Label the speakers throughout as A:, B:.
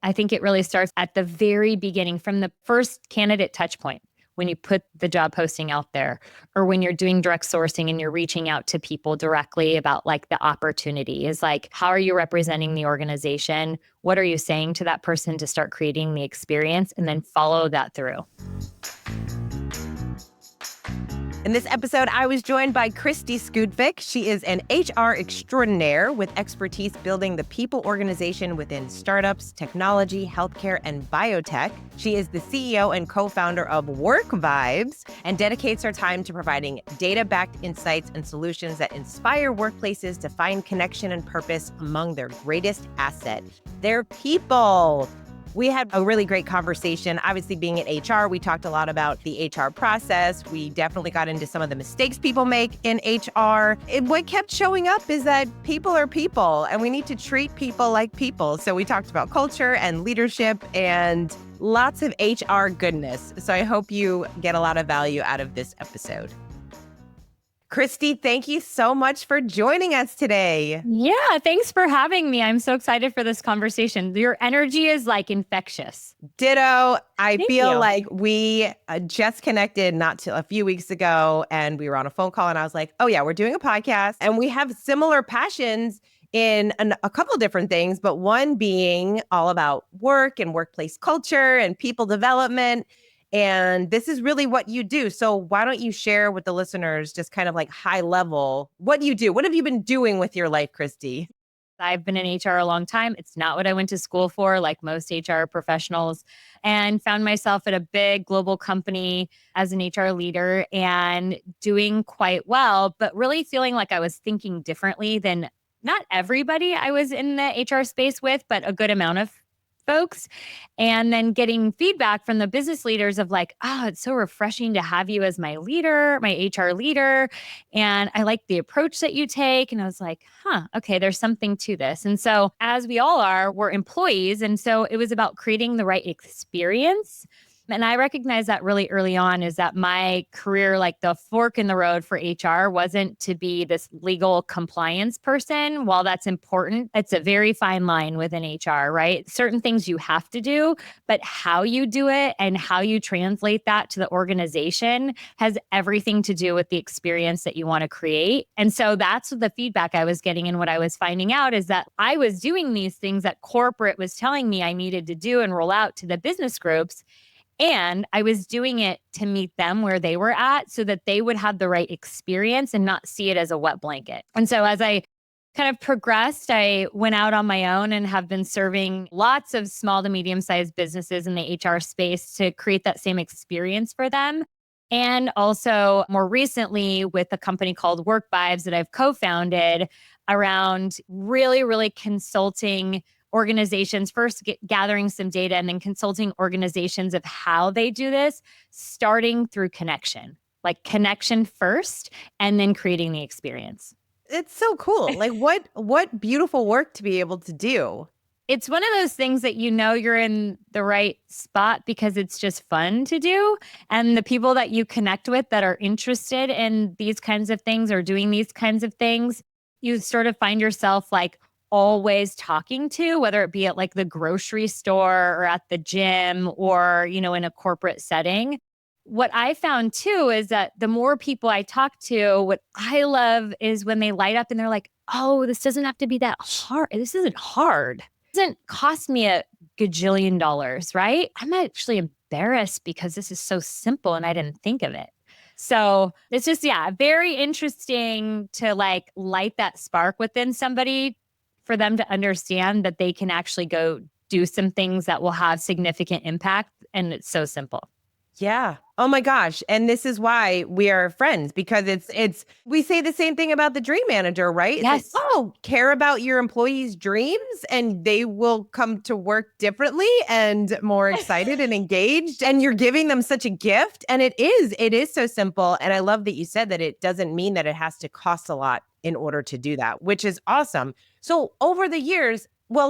A: I think it really starts at the very beginning, from the first candidate touch point, when you put the job posting out there, or when you're doing direct sourcing and you're reaching out to people directly about like the opportunity, is like, how are you representing the organization? What are you saying to that person to start creating the experience, and then follow that through.
B: In this episode, I was joined by Kristi Skutvik. She is an HR extraordinaire with expertise building the people organization within startups, technology, healthcare, and biotech. She is the CEO and co-founder of Workvibes and dedicates her time to providing data-backed insights and solutions that inspire workplaces to find connection and purpose among their greatest asset, their people. We had a really great conversation. Obviously, being in HR, we talked a lot about the HR process. We definitely got into some of the mistakes people make in HR. What kept showing up is that people are people, and we need to treat people like people. So we talked about culture and leadership and lots of HR goodness. So I hope you get a lot of value out of this episode. Kristi, thank you so much for joining us today.
A: Yeah, thanks for having me. I'm so excited for this conversation. Your energy is like infectious.
B: Ditto. I
A: Thank
B: feel
A: you.
B: like we just connected a few weeks ago, and we were on a phone call, and I was like, oh yeah, we're doing a podcast, and we have similar passions in a couple different things, but one being all about work and workplace culture and people development. And this is really what you do. So why don't you share with the listeners just kind of like high level what you do? What have you been doing with your life, Kristi?
A: I've been in HR a long time. It's not what I went to school for, like most HR professionals, and found myself at a big global company as an HR leader and doing quite well, but really feeling like I was thinking differently than not everybody I was in the HR space with, but a good amount of folks. And then getting feedback from the business leaders of like, oh, it's so refreshing to have you as my leader, my HR leader. And I like the approach that you take. And I was like, okay, there's something to this. And so, as we all are, we're employees. And so it was about creating the right experience. And I recognized that really early on, is that my career, like the fork in the road for HR, wasn't to be this legal compliance person. While that's important, it's a very fine line within HR, right? Certain things you have to do, but how you do it and how you translate that to the organization has everything to do with the experience that you want to create. And so that's the feedback I was getting. And what I was finding out is that I was doing these things that corporate was telling me I needed to do and roll out to the business groups. And I was doing it to meet them where they were at so that they would have the right experience and not see it as a wet blanket. And so as I kind of progressed, I went out on my own and have been serving lots of small to medium-sized businesses in the HR space to create that same experience for them. And also more recently with a company called Workvibes that I've co-founded around really consulting organizations, first gathering some data and then consulting organizations of how they do this, starting through connection, like connection first, and then creating the experience.
B: It's so cool. Like what beautiful work to be able to do.
A: It's one of those things that you know you're in the right spot because it's just fun to do. And the people that you connect with that are interested in these kinds of things or doing these kinds of things, you sort of find yourself like always talking to, whether it be at like the grocery store or at the gym or, in a corporate setting. What I found too is that the more people I talk to, what I love is when they light up and they're like, oh, this doesn't have to be that hard. This isn't hard. It doesn't cost me a gajillion dollars, right? I'm actually embarrassed because this is so simple and I didn't think of it. So it's just, very interesting to like light that spark within somebody for them to understand that they can actually go do some things that will have significant impact. And it's so simple.
B: Yeah. Oh my gosh. And this is why we are friends, because we say the same thing about the dream manager, right?
A: Yes.
B: It's like, care about your employees' dreams and they will come to work differently and more excited and engaged. And you're giving them such a gift. And it is so simple. And I love that you said that it doesn't mean that it has to cost a lot in order to do that, which is awesome. So over the years,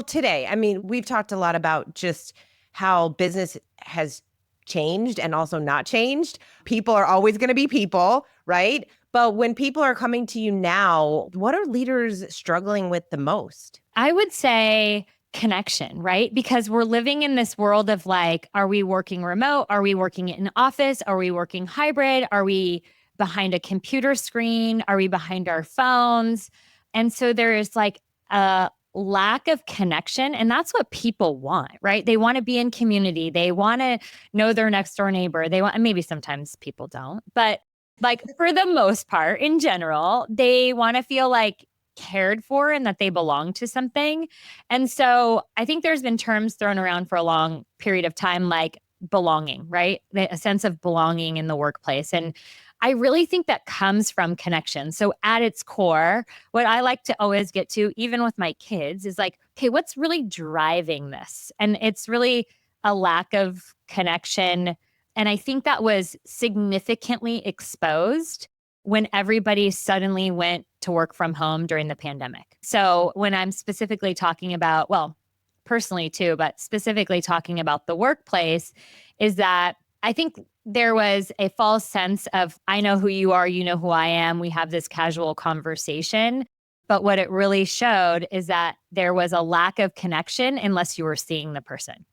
B: today, I mean, we've talked a lot about just how business has changed and also not changed. People are always going to be people, right? But when people are coming to you now, what are leaders struggling with the most?
A: I would say connection, right? Because we're living in this world of like, are we working remote? Are we working in office? Are we working hybrid? Are we behind a computer screen? Are we behind our phones? And so there is like a lack of connection. And that's what people want, right? They want to be in community. They want to know their next door neighbor. They want, and maybe sometimes people don't, but like for the most part, in general, they want to feel like cared for and that they belong to something. And so I think there's been terms thrown around for a long period of time, like belonging, right? A sense of belonging in the workplace. And I really think that comes from connection. So at its core, what I like to always get to, even with my kids, is like, okay, what's really driving this? And it's really a lack of connection. And I think that was significantly exposed when everybody suddenly went to work from home during the pandemic. So when I'm specifically talking about, well, personally too, but specifically talking about the workplace, is that I think there was a false sense of, I know who you are, you know who I am, we have this casual conversation. But what it really showed is that there was a lack of connection unless you were seeing the person.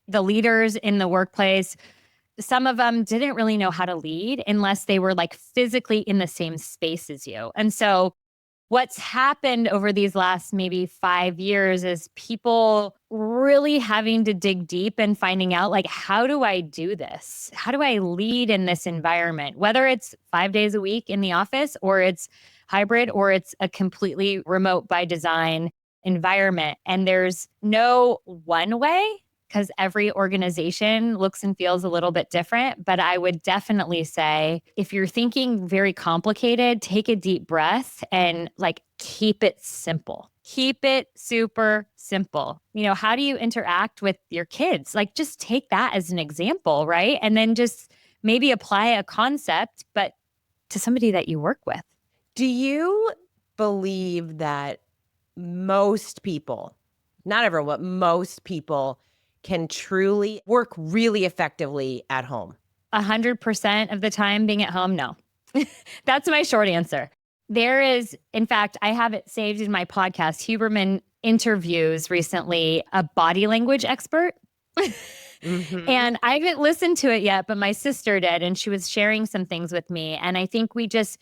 A: The leaders in the workplace, some of them didn't really know how to lead unless they were like physically in the same space as you. And so what's happened over these last maybe 5 years is people really having to dig deep and finding out like, how do I do this? How do I lead in this environment? Whether it's 5 days a week in the office or it's hybrid or it's a completely remote by design environment. And there's no one way, because every organization looks and feels a little bit different. But I would definitely say if you're thinking very complicated, take a deep breath and like keep it simple. Keep it super simple. You know, how do you interact with your kids? Like just take that as an example, right? And then just maybe apply a concept, but to somebody that you work with.
B: Do you believe that most people, not everyone, but most people can truly work really effectively at home?
A: 100% of the time being at home, no. That's my short answer. There is, in fact, I have it saved in my podcast. Huberman interviews recently a body language expert. And I haven't listened to it yet, but my sister did, and she was sharing some things with me. And I think we just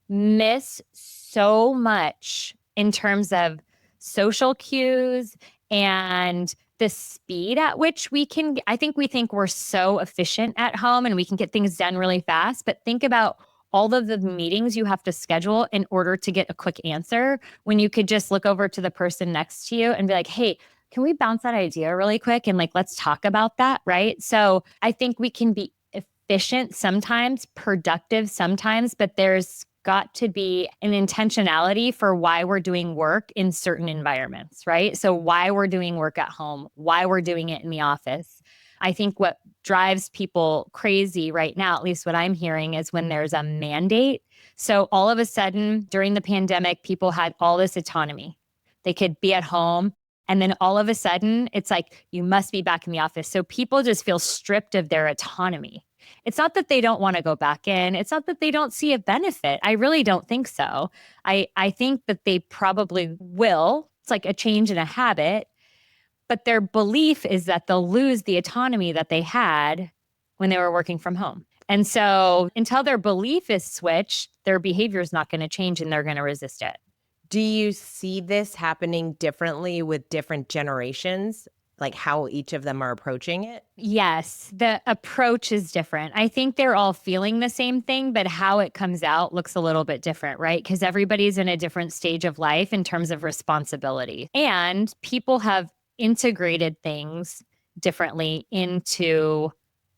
A: miss so much in terms of social cues and the speed at which we can, I think we think we're so efficient at home and we can get things done really fast. But think about all of the meetings you have to schedule in order to get a quick answer when you could just look over to the person next to you and be like, hey, can we bounce that idea really quick? And like, let's talk about that. Right. So I think we can be efficient sometimes, productive sometimes, but there's got to be an intentionality for why we're doing work in certain environments, right? So why we're doing work at home, why we're doing it in the office. I think what drives people crazy right now, at least what I'm hearing, is when there's a mandate. So all of a sudden during the pandemic, people had all this autonomy. They could be at home. And then all of a sudden, it's like, you must be back in the office. So people just feel stripped of their autonomy. It's not that they don't want to go back in. It's not that they don't see a benefit. I really don't think so. I think that they probably will. It's like a change in a habit. But their belief is that they'll lose the autonomy that they had when they were working from home. And so until their belief is switched, their behavior is not going to change and they're going to resist it.
B: Do you see this happening differently with different generations? Like how each of them are approaching it?
A: Yes, the approach is different. I think they're all feeling the same thing, but how it comes out looks a little bit different, right? Because everybody's in a different stage of life in terms of responsibility. And people have integrated things differently into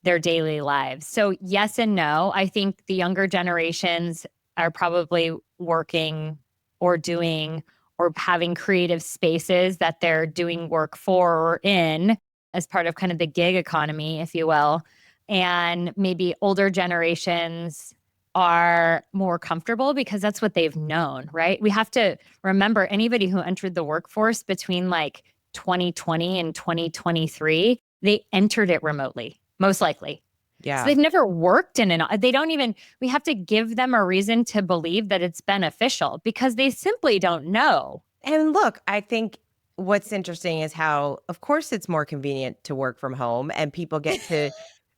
A: their daily lives. So yes and no. I think the younger generations are probably working or doing or having creative spaces that they're doing work for or in as part of kind of the gig economy, if you will. And maybe older generations are more comfortable because that's what they've known, right? We have to remember anybody who entered the workforce between like 2020 and 2023, they entered it remotely, most likely.
B: Yeah.
A: So they've never worked in they don't even, we have to give them a reason to believe that it's beneficial because they simply don't know.
B: And look, I think what's interesting is how, of course, it's more convenient to work from home and people get to,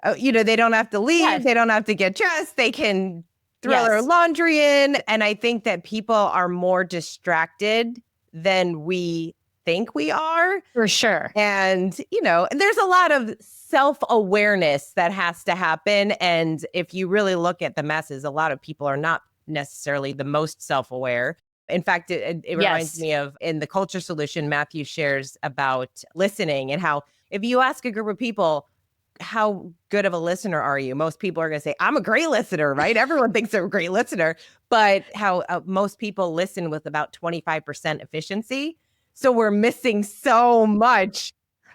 B: they don't have to leave.
A: Yes.
B: They don't have to get dressed. They can throw their
A: Yes.
B: laundry in. And I think that people are more distracted than we think we are.
A: For sure.
B: And, there's a lot of self-awareness that has to happen. And if you really look at the masses, a lot of people are not necessarily the most self-aware. In fact, it reminds me of in the Culture Solution, Matthew shares about listening and how if you ask a group of people, how good of a listener are you? Most people are going to say, I'm a great listener, right? Everyone thinks they're a great listener, but how most people listen with about 25% efficiency. So we're missing so much,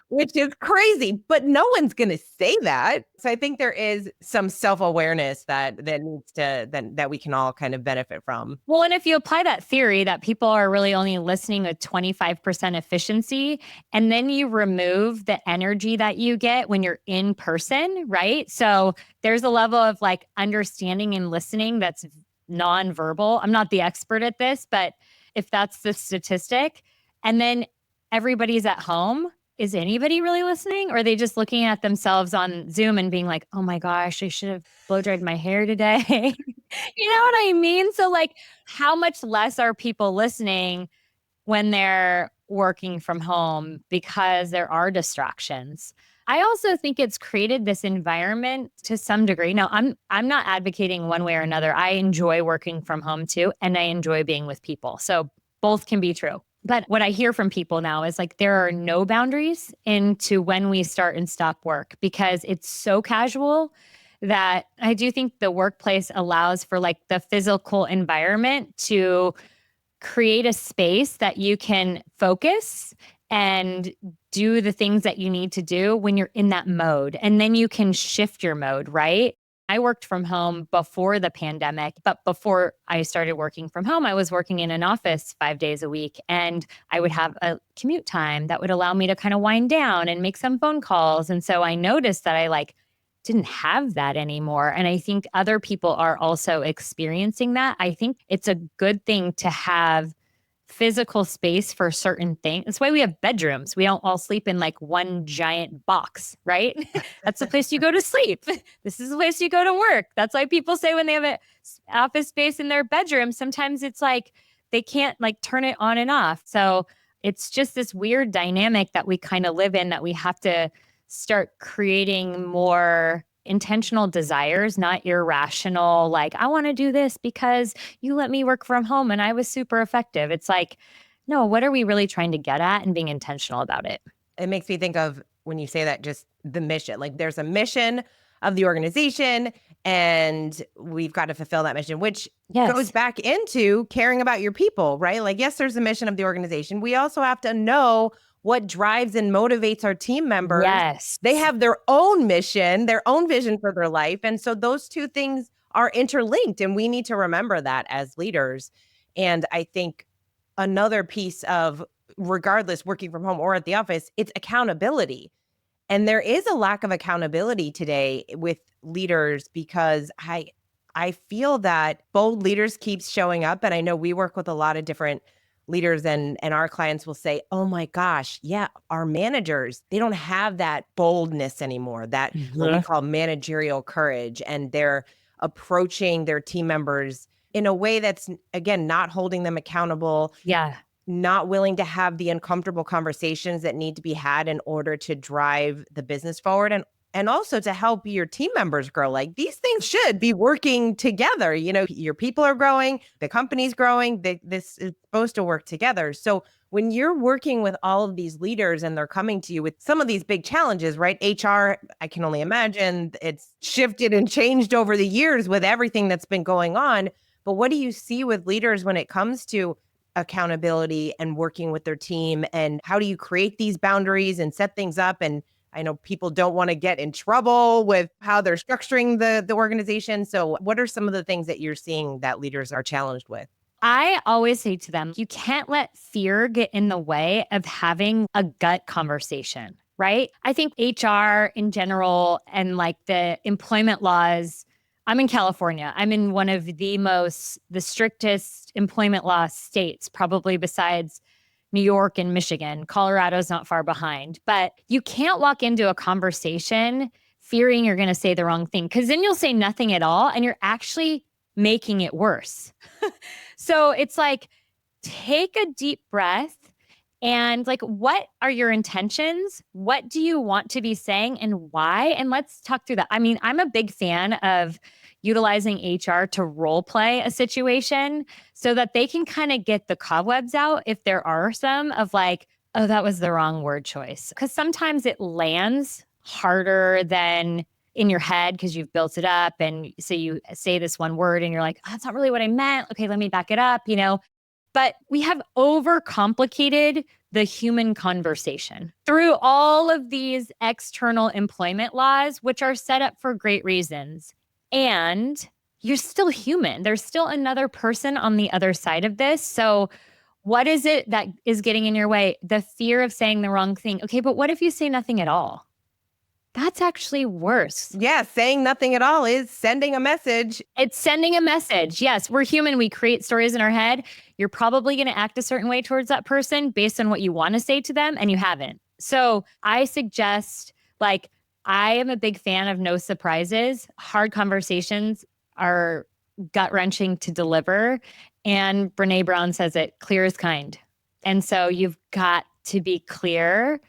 B: which is crazy, but no one's going to say that. So I think there is some self-awareness that needs to, that we can all kind of benefit from.
A: Well, and if you apply that theory that people are really only listening with 25% efficiency, and then you remove the energy that you get when you're in person, right? So there's a level of like understanding and listening that's nonverbal. I'm not the expert at this, but if that's the statistic, and then everybody's at home, is anybody really listening? Or are they just looking at themselves on Zoom and being like, oh my gosh, I should have blow dried my hair today? You know what I mean? So like, how much less are people listening when they're working from home because there are distractions? I also think it's created this environment to some degree. Now, I'm not advocating one way or another. I enjoy working from home too, and I enjoy being with people. So both can be true. But what I hear from people now is like there are no boundaries into when we start and stop work because it's so casual that I do think the workplace allows for like the physical environment to create a space that you can focus and do the things that you need to do when you're in that mode. And then you can shift your mode, right? I worked from home before the pandemic, but before I started working from home, I was working in an office 5 days a week, and I would have a commute time that would allow me to kind of wind down and make some phone calls. And so I noticed that I like didn't have that anymore. And I think other people are also experiencing that. I think it's a good thing to have physical space for certain things. That's why we have bedrooms. We don't all sleep in like one giant box, right? That's the place you go to sleep. This is the place you go to work. That's why people say when they have an office space in their bedroom, sometimes it's like they can't like turn it on and off. So it's just this weird dynamic that we kind of live in that we have to start creating more intentional desires, not irrational, like, I want to do this because you let me work from home and I was super effective. It's like, no, what are we really trying to get at and being intentional about it?
B: It makes me think of when you say that, just the mission. Like there's a mission of the organization and we've got to fulfill that mission, which goes back into caring about your people, right? Like, yes, there's a mission of the organization. We also have to know what drives and motivates our team members.
A: Yes.
B: They have their own mission, their own vision for their life. And so those two things are interlinked, and we need to remember that as leaders. And I think another piece of, regardless, working from home or at the office, it's accountability. And there is a lack of accountability today with leaders because I feel that bold leaders keeps showing up. And I know we work with a lot of different leaders and our clients will say, oh my gosh, yeah, our managers, they don't have that boldness anymore, that what we call managerial courage. And they're approaching their team members in a way that's, again, not holding them accountable.
A: Yeah.
B: Not willing to have the uncomfortable conversations that need to be had in order to drive the business forward and also to help your team members grow. Like these things should be working together. You know, your people are growing, the company's growing, this is supposed to work together. So when you're working with all of these leaders and they're coming to you with some of these big challenges, right? HR, I can only imagine it's shifted and changed over the years with everything that's been going on. But what do you see with leaders when it comes to accountability and working with their team? And how do you create these boundaries and set things up? And I know people don't want to get in trouble with how they're structuring the organization. So what are some of the things that you're seeing that leaders are challenged with?
A: I always say to them, you can't let fear get in the way of having a gut conversation, right? I think HR in general and like the employment laws, I'm in California. I'm in one of the strictest employment law states, probably besides New York and Michigan. Colorado's not far behind. But you can't walk into a conversation fearing you're going to say the wrong thing, because then you'll say nothing at all and you're actually making it worse. So it's like, take a deep breath and like, what are your intentions? What do you want to be saying and why? And let's talk through that. I mean, I'm a big fan of utilizing HR to role play a situation so that they can kind of get the cobwebs out if there are some of like, oh, that was the wrong word choice. Because sometimes it lands harder than in your head because you've built it up. And so you say this one word and you're like, oh, that's not really what I meant. Okay, let me back it up, you know? But we have overcomplicated the human conversation through all of these external employment laws, which are set up for great reasons. And you're still human. There's still another person on the other side of this. So, what is it that is getting in your way? The fear of saying the wrong thing. Okay, but what if you say nothing at all? That's actually worse.
B: Yeah, saying nothing at all is sending a message.
A: It's sending a message. Yes, we're human. We create stories in our head. You're probably going to act a certain way towards that person based on what you want to say to them, and you haven't. So I suggest, like, I am a big fan of no surprises. Hard conversations are gut wrenching to deliver. And Brene Brown says it, clear is kind. And so you've got to be clear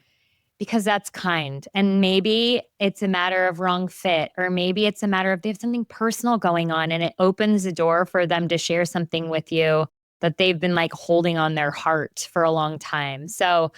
A: because that's kind. And maybe it's a matter of wrong fit, or maybe it's a matter of they have something personal going on and it opens the door for them to share something with you that they've been like holding on their heart for a long time. So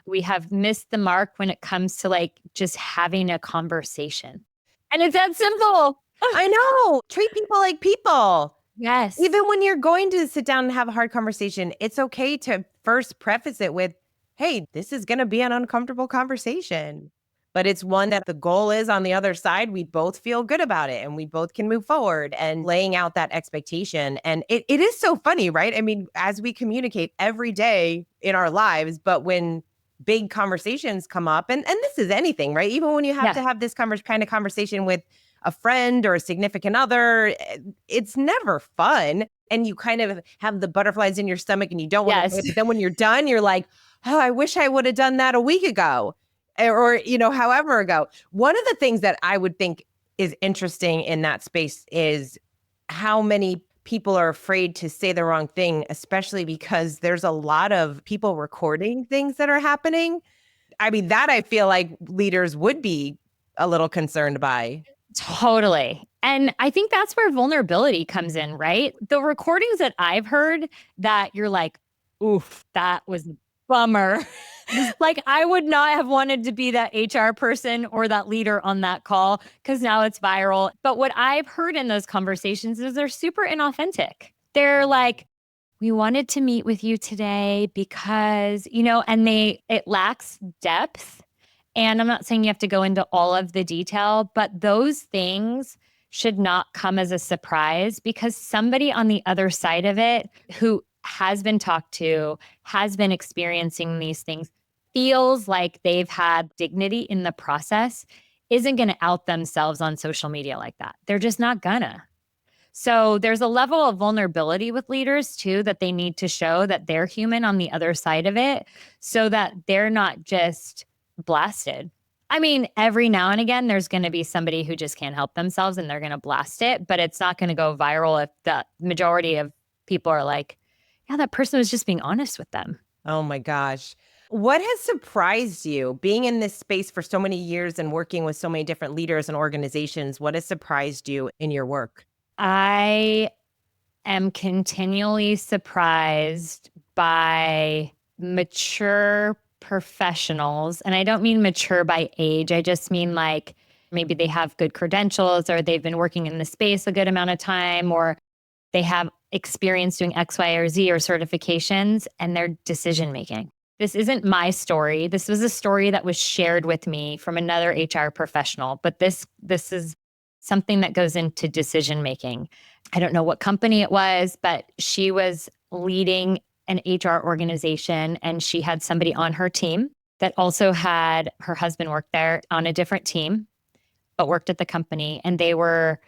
A: we have missed the mark when it comes to like just having a conversation. And it's that simple.
B: I know. Treat people like people.
A: Yes.
B: Even when you're going to sit down and have a hard conversation, it's okay to first preface it with, hey, this is going to be an uncomfortable conversation, but it's one that the goal is on the other side, we both feel good about it and we both can move forward, and laying out that expectation. And it is so funny, right? I mean, as we communicate every day in our lives, but when big conversations come up, and this is anything, right? Even when you have to have this kind of conversation with a friend or a significant other, it's never fun. And you kind of have the butterflies in your stomach and you don't want to, but then when you're done, you're like, oh, I wish I would have done that a week ago or, you know, however ago. One of the things that I would think is interesting in that space is how many people are afraid to say the wrong thing, especially because there's a lot of people recording things that are happening. I mean, that I feel like leaders would be a little concerned by.
A: Totally. And I think that's where vulnerability comes in, right? The recordings that I've heard that you're like, oof, that was a bummer. Like, I would not have wanted to be that HR person or that leader on that call because now it's viral. But what I've heard in those conversations is they're super inauthentic. They're like, we wanted to meet with you today because, you know, and it lacks depth. And I'm not saying you have to go into all of the detail, but those things should not come as a surprise because somebody on the other side of it who has been talked to, has been experiencing these things, feels like they've had dignity in the process, isn't going to out themselves on social media like that. They're just not gonna. So there's a level of vulnerability with leaders too, that they need to show that they're human on the other side of it so that they're not just blasted. I mean, every now and again, there's going to be somebody who just can't help themselves and they're going to blast it, but it's not going to go viral if the majority of people are like, yeah, that person was just being honest with them.
B: Oh my gosh. What has surprised you being in this space for so many years and working with so many different leaders and organizations? What has surprised you in your work?
A: I am continually surprised by mature professionals. And I don't mean mature by age. I just mean like maybe they have good credentials or they've been working in the space a good amount of time or they have experience doing X, Y, or Z or certifications and their decision making. This isn't my story. This was a story that was shared with me from another HR professional, but this is something that goes into decision making. I don't know what company it was, but she was leading an HR organization and she had somebody on her team that also had her husband work there on a different team, but worked at the company. And they were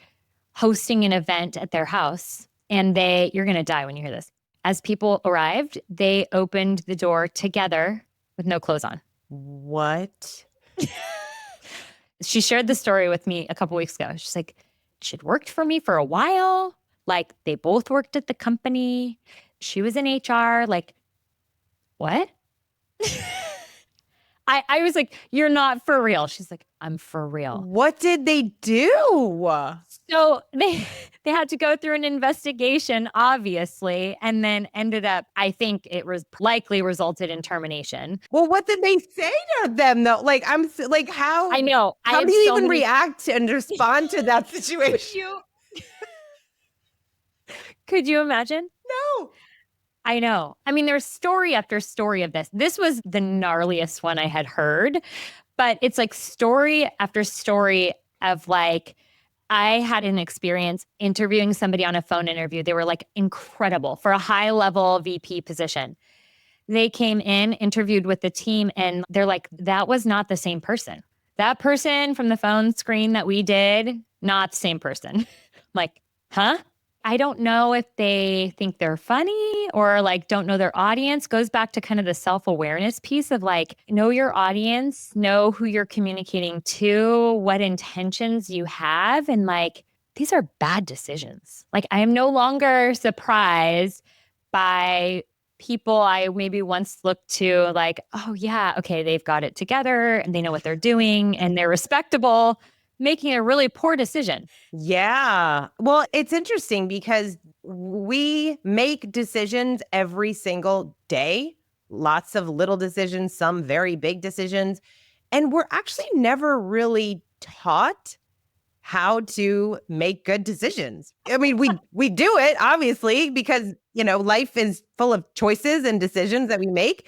A: hosting an event at their house. And you're going to die when you hear this. As people arrived, they opened the door together with no clothes on.
B: What?
A: She shared the story with me a couple weeks ago. She's like, she'd worked for me for a while. Like, they both worked at the company. She was in HR. Like, what? I was like, you're not for real. She's like, I'm for real.
B: What did they do?
A: So they had to go through an investigation, obviously, and then ended up, I think it was likely resulted in termination.
B: Well, what did they say to them though? Like, like, how?
A: I know.
B: How do you even react and respond to that situation?
A: Could you imagine?
B: No.
A: I know. I mean, there's story after story of this. This was the gnarliest one I had heard, but it's like story after story of like, I had an experience interviewing somebody on a phone interview. They were like incredible for a high level VP position. They came in, interviewed with the team, and they're like, that was not the same person. That person from the phone screen that we did, not the same person. Like, huh? I don't know if they think they're funny or like don't know their audience. Goes back to kind of the self-awareness piece of like, know your audience, know who you're communicating to, what intentions you have. And like, these are bad decisions. Like, I am no longer surprised by people I maybe once looked to like, oh yeah, okay, they've got it together and they know what they're doing and they're respectable, making a really poor decision.
B: Yeah. Well, it's interesting because we make decisions every single day, lots of little decisions, some very big decisions, and we're actually never really taught how to make good decisions. I mean, we do it obviously because, life is full of choices and decisions that we make,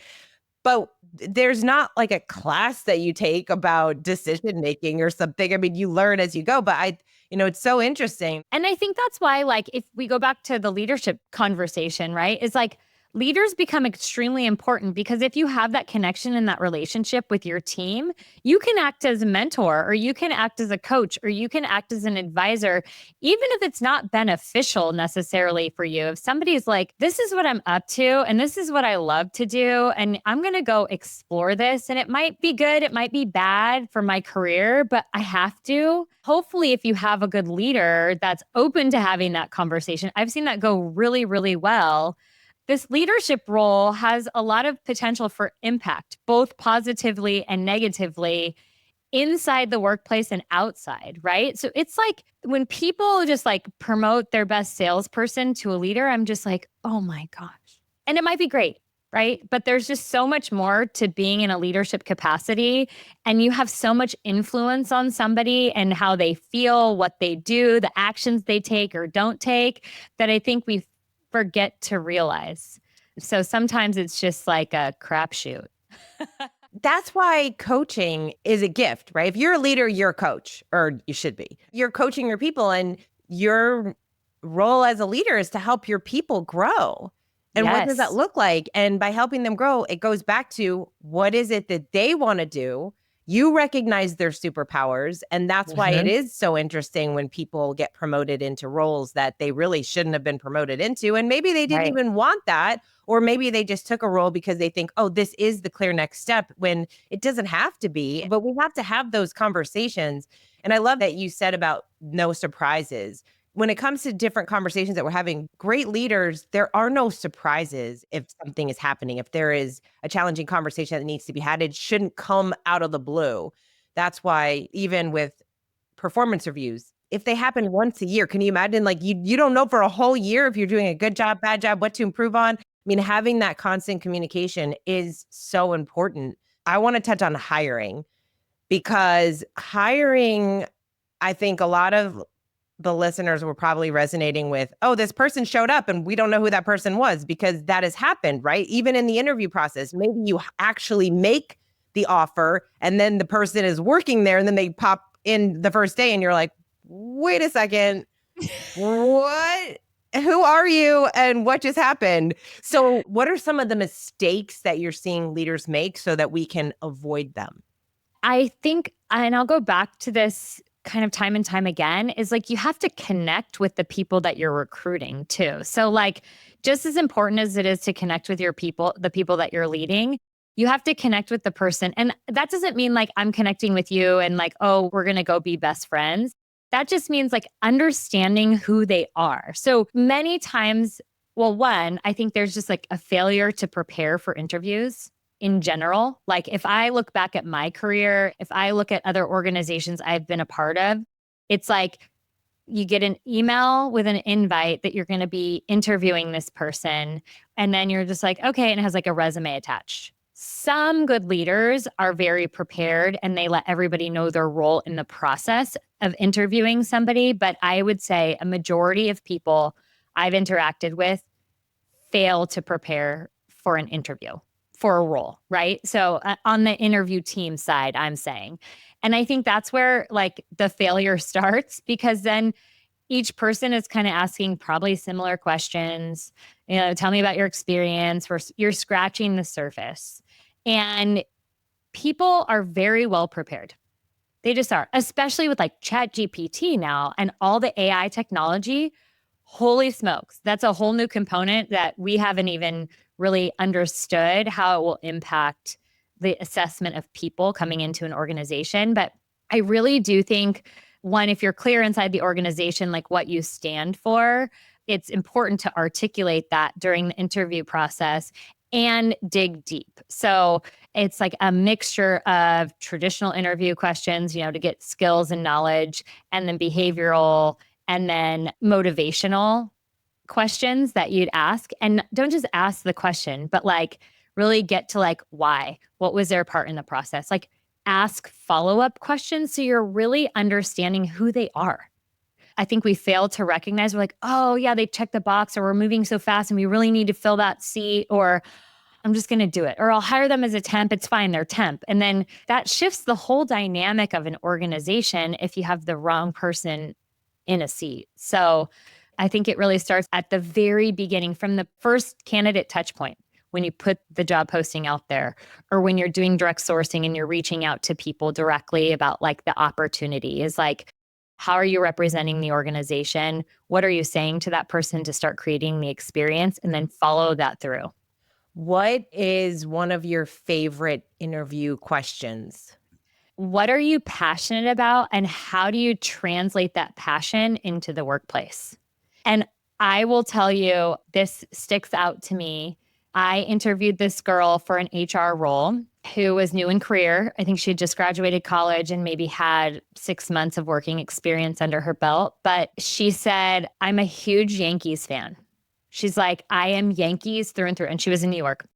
B: but there's not like a class that you take about decision making or something. I mean, you learn as you go, but it's so interesting.
A: And I think that's why, like, if we go back to the leadership conversation, right, is like leaders become extremely important because if you have that connection and that relationship with your team, you can act as a mentor or you can act as a coach or you can act as an advisor, even if it's not beneficial necessarily for you. If somebody's like, this is what I'm up to and this is what I love to do, and I'm going to go explore this, and it might be good, it might be bad for my career, but I have to. Hopefully, if you have a good leader that's open to having that conversation, I've seen that go really, really well. This leadership role has a lot of potential for impact, both positively and negatively inside the workplace and outside, right? So it's like when people just like promote their best salesperson to a leader, I'm just like, oh my gosh. And it might be great, right? But there's just so much more to being in a leadership capacity. And you have so much influence on somebody and how they feel, what they do, the actions they take or don't take, that I think we forget to realize. So sometimes it's just like a crapshoot.
B: That's why coaching is a gift, right? If you're a leader, you're a coach, or you should be. You're coaching your people, and your role as a leader is to help your people grow. And what does that look like? And by helping them grow, it goes back to what is it that they want to do? You recognize their superpowers. And that's why it is so interesting when people get promoted into roles that they really shouldn't have been promoted into. And maybe they didn't even want that. Or maybe they just took a role because they think, oh, this is the clear next step, when it doesn't have to be. But we have to have those conversations. And I love that you said about no surprises. When it comes to different conversations that we're having, great leaders, there are no surprises if something is happening. If there is a challenging conversation that needs to be had, it shouldn't come out of the blue. That's why even with performance reviews, if they happen once a year, can you imagine, like, you don't know for a whole year if you're doing a good job, bad job, what to improve on? I mean, having that constant communication is so important. I want to touch on hiring, because hiring, I think a lot of the listeners were probably resonating with, oh, this person showed up and we don't know who that person was, because that has happened, right? Even in the interview process, maybe you actually make the offer and then the person is working there and then they pop in the first day and you're like, wait a second, what? Who are you and what just happened? So what are some of the mistakes that you're seeing leaders make so that we can avoid them?
A: I think, and I'll go back to this kind of time and time again is like you have to connect with the people that you're recruiting too. So like just as important as it is to connect with your people, the people that you're leading, you have to connect with the person. And that doesn't mean like I'm connecting with you and like, oh, we're going to go be best friends. That just means like understanding who they are. So many times, well, one, I think there's just like a failure to prepare for interviews in general. Like if I look back at my career, if I look at other organizations I've been a part of, it's like you get an email with an invite that you're going to be interviewing this person. And then you're just like, okay, and it has like a resume attached. Some good leaders are very prepared and they let everybody know their role in the process of interviewing somebody. But I would say a majority of people I've interacted with fail to prepare for an interview, for a role, right? So on the interview team side, I'm saying. And I think that's where like the failure starts because then each person is kind of asking probably similar questions. You know, tell me about your experience. You're scratching the surface. And people are very well prepared. They just are, especially with like Chat GPT now and all the AI technology. Holy smokes. That's a whole new component that we haven't even really understood how it will impact the assessment of people coming into an organization. But I really do think, one, if you're clear inside the organization, like what you stand for, it's important to articulate that during the interview process and dig deep. So it's like a mixture of traditional interview questions, you know, to get skills and knowledge, and then behavioral and then motivational questions that you'd ask. And don't just ask the question, but like really get to like why, what was their part in the process? Like ask follow-up questions so you're really understanding who they are. I think we fail to recognize we're like, oh yeah, they checked the box, or we're moving so fast and we really need to fill that seat, or I'm just going to do it, or I'll hire them as a temp. It's fine. They're temp. And then that shifts the whole dynamic of an organization if you have the wrong person in a seat. So I think it really starts at the very beginning, from the first candidate touch point, when you put the job posting out there, or when you're doing direct sourcing and you're reaching out to people directly about like the opportunity, is like, how are you representing the organization? What are you saying to that person to start creating the experience, and then follow that through.
B: What is one of your favorite interview questions?
A: What are you passionate about, and how do you translate that passion into the workplace? And I will tell you, this sticks out to me. I interviewed this girl for an HR role who was new in career. I think she had just graduated college and maybe had 6 months of working experience under her belt. But she said, I'm a huge Yankees fan. She's like, I am Yankees through and through. And she was in New York.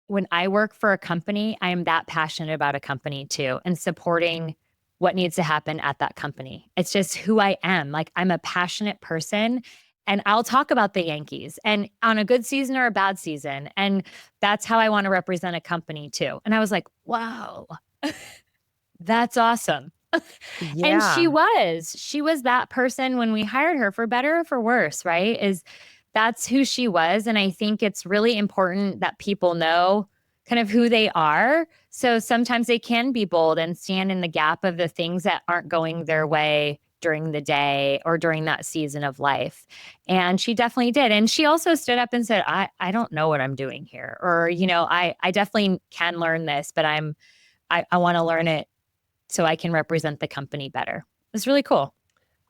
A: When I work for a company, I am that passionate about a company too, and supporting what needs to happen at that company. It's just who I am. Like, I'm a passionate person, and I'll talk about the Yankees and on a good season or a bad season. And that's how I want to represent a company too. And I was like, wow, that's awesome. And
B: Yeah.
A: she was that person when we hired her, for better or for worse, right? That's who she was. And I think it's really important that people know kind of who they are. So sometimes they can be bold and stand in the gap of the things that aren't going their way during the day or during that season of life. And she definitely did. And she also stood up and said, I don't know what I'm doing here. Or, you know, I definitely can learn this, but I want to learn it so I can represent the company better. It's really cool.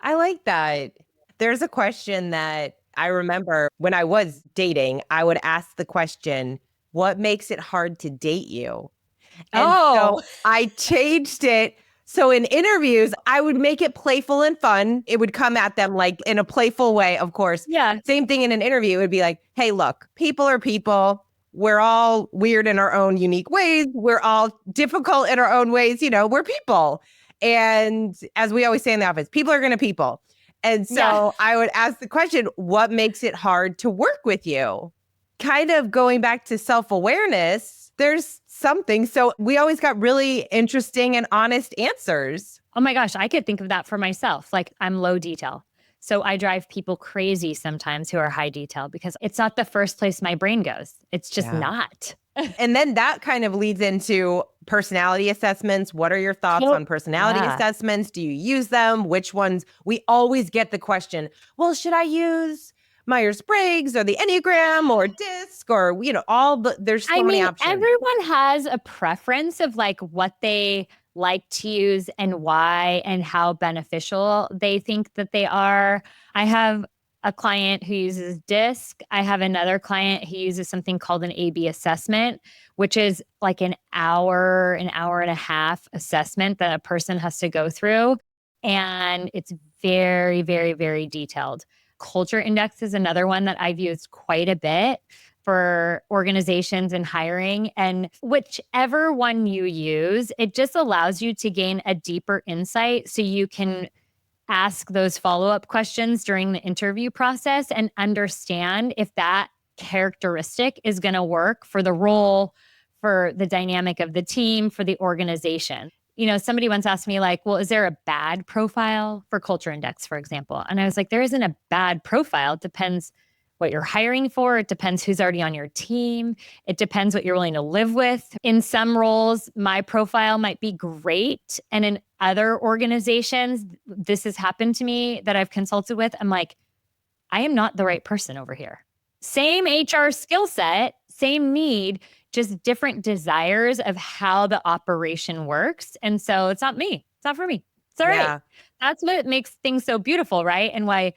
B: I like that. There's a question that I remember when I was dating, I would ask the question, what makes it hard to date you? And
A: Oh,
B: so I changed it. So in interviews, I would make it playful and fun. It would come at them like in a playful way, of course.
A: yeah.
B: Same thing in an interview. It would be like, hey, look, people are people. We're all weird in our own unique ways. We're all difficult in our own ways. You know, we're people. And as we always say in the office, people are going to people. And so
A: Yeah.
B: I would ask the question, what makes it hard to work with you? Kind of going back to self-awareness, there's something. So we always got really interesting and honest answers.
A: Oh my gosh, I could think of that for myself. Like, I'm low detail. So I drive people crazy sometimes who are high detail because it's not the first place my brain goes. It's just not.
B: And then that kind of leads into personality assessments. What are your thoughts on personality assessments? Do you use them? Which ones? We always get the question, well, should I use Myers-Briggs or the Enneagram or DISC or, there's so many options.
A: Everyone has a preference of like what they like to use and why and how beneficial they think that they are. I have a client who uses DISC. I have another client who uses something called an AB assessment, which is like an hour and a half assessment that a person has to go through. And it's very, very, very detailed. Culture index is another one that I've used quite a bit for organizations and hiring. And whichever one you use, it just allows you to gain a deeper insight so you can ask those follow-up questions during the interview process and understand if that characteristic is going to work for the role, for the dynamic of the team, for the organization. Somebody once asked me like, well, is there a bad profile for Culture Index, for example? And I was like, there isn't a bad profile. It depends what you're hiring for. It depends who's already on your team. It depends what you're willing to live with. In some roles, my profile might be great. And in other organizations, this has happened to me that I've consulted with. I'm like, I am not the right person over here. Same HR skill set, same need, just different desires of how the operation works. And so it's not me. It's not for me. It's all right. That's what makes things so beautiful, right? And why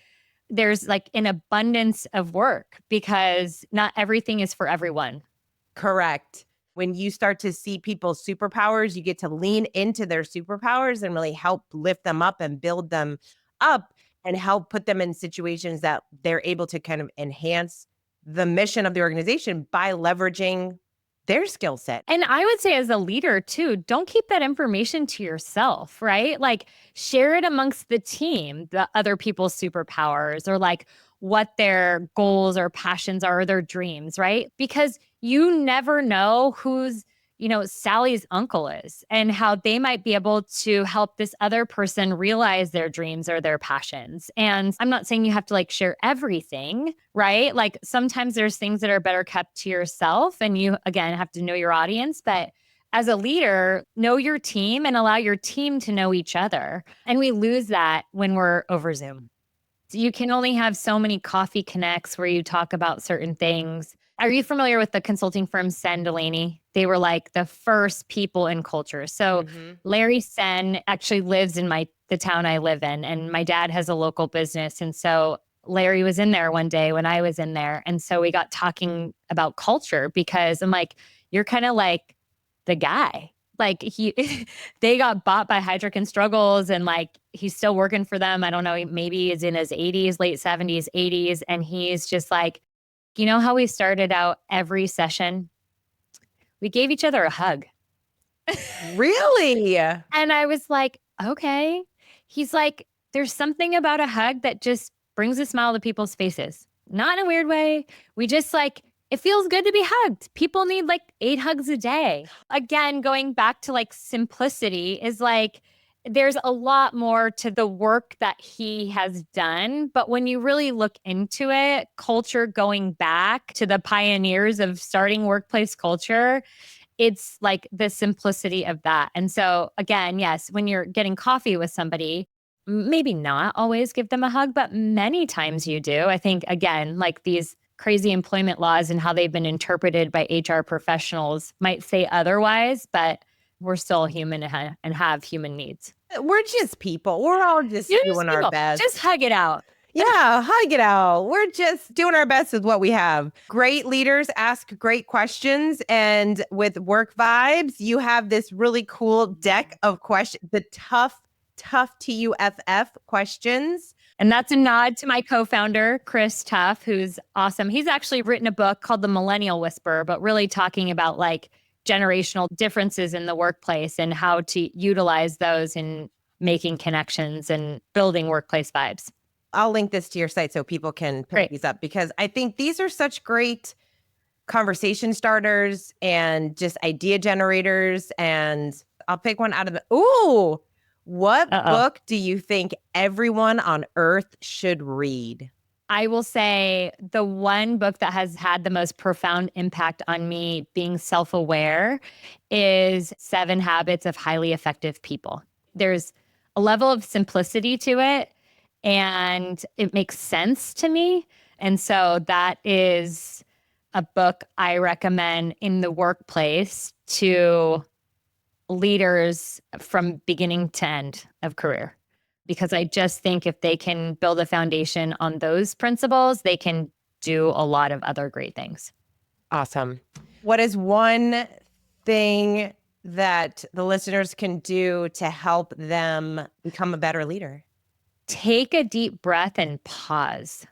A: there's like an abundance of work, because not everything is for everyone.
B: Correct. When you start to see people's superpowers, you get to lean into their superpowers and really help lift them up and build them up and help put them in situations that they're able to kind of enhance the mission of the organization by leveraging their skill set.
A: And I would say as a leader too, don't keep that information to yourself, right? Like share it amongst the team, the other people's superpowers or like what their goals or passions are, or their dreams, right? Because you never know who's Sally's uncle is and how they might be able to help this other person realize their dreams or their passions. And I'm not saying you have to like share everything, right? Like sometimes there's things that are better kept to yourself and you, again, have to know your audience. But as a leader, know your team and allow your team to know each other. And we lose that when we're over Zoom. So you can only have so many coffee connects where you talk about certain things. Are you familiar with the consulting firm Sen Delaney? They were like the first people in culture. So Larry Sen actually lives in the town I live in, and my dad has a local business. And so Larry was in there one day when I was in there. And so we got talking about culture because I'm like, you're kind of like the guy. Like they got bought by Heidrick and Struggles and like, he's still working for them. I don't know, maybe he's in his 80s, late 70s, 80s. And he's just like, you know how we started out every session? We gave each other a hug.
B: Really?
A: And I was like, okay. He's like, there's something about a hug that just brings a smile to people's faces. Not in a weird way. We just like, it feels good to be hugged. People need like 8 hugs a day. Again, going back to like simplicity is like, there's a lot more to the work that he has done. But when you really look into it, culture going back to the pioneers of starting workplace culture, it's like the simplicity of that. And so again, yes, when you're getting coffee with somebody, maybe not always give them a hug, but many times you do. I think, again, like these crazy employment laws and how they've been interpreted by HR professionals might say otherwise, but we're still human and have human needs.
B: We're just people. We're all just doing our best.
A: Just hug it out.
B: Yeah, hug it out. We're just doing our best with what we have. Great leaders ask great questions. And with Workvibes, you have this really cool deck of questions, the tough TUFF questions.
A: And that's a nod to my co-founder, Chris Tuff, who's awesome. He's actually written a book called The Millennial Whisperer, but really talking about like generational differences in the workplace and how to utilize those in making connections and building workplace vibes.
B: I'll link this to your site so people can pick these up, because I think these are such great conversation starters and just idea generators. And I'll pick one out of the, ooh, What
A: Uh-oh.
B: book do you think everyone on earth should read?
A: I will say the one book that has had the most profound impact on me being self-aware is 7 Habits of Highly Effective People. There's a level of simplicity to it, and it makes sense to me. And so that is a book I recommend in the workplace to leaders from beginning to end of career. Because I just think if they can build a foundation on those principles, they can do a lot of other great things.
B: Awesome. What is one thing that the listeners can do to help them become a better leader?
A: Take a deep breath and pause.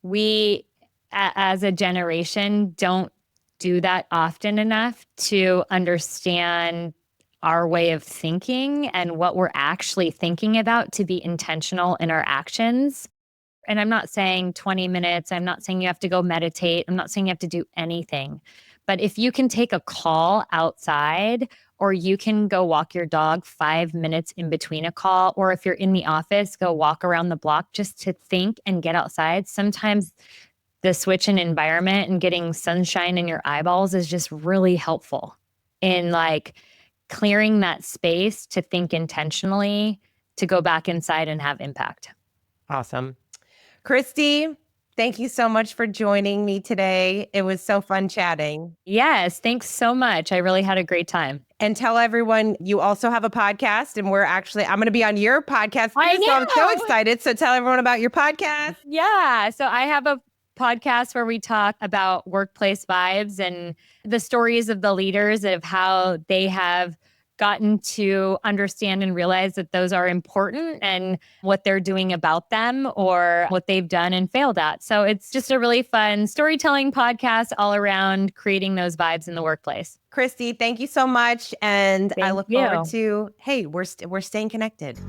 A: We, as a generation, don't do that often enough to understand our way of thinking and what we're actually thinking about to be intentional in our actions. And I'm not saying 20 minutes. I'm not saying you have to go meditate. I'm not saying you have to do anything. But if you can take a call outside, or you can go walk your dog 5 minutes in between a call, or if you're in the office, go walk around the block just to think and get outside. Sometimes the switch in environment and getting sunshine in your eyeballs is just really helpful in like clearing that space to think intentionally, to go back inside and have impact.
B: Awesome. Kristi, thank you so much for joining me today. It was so fun chatting.
A: Yes, thanks so much. I really had a great time.
B: And tell everyone you also have a podcast, and I'm going to be on your podcast
A: I
B: too, so I'm so
A: know.
B: excited. So tell everyone about your podcast.
A: Yeah. So I have a podcast where we talk about workplace vibes and the stories of the leaders of how they have gotten to understand and realize that those are important and what they're doing about them or what they've done and failed at. So it's just a really fun storytelling podcast all around creating those vibes in the workplace.
B: Kristi, thank you so much. And I
A: Thank
B: look
A: you.
B: forward to, hey, we're staying connected.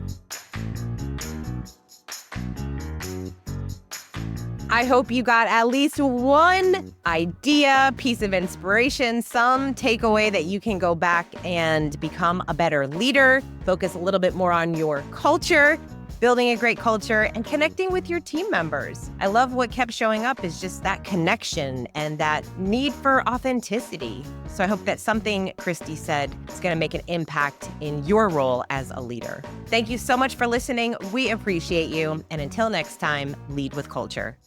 B: I hope you got at least one idea, piece of inspiration, some takeaway that you can go back and become a better leader, focus a little bit more on your culture, building a great culture, and connecting with your team members. I love what kept showing up is just that connection and that need for authenticity. So I hope that something Kristi said is going to make an impact in your role as a leader. Thank you so much for listening. We appreciate you. And until next time, lead with culture.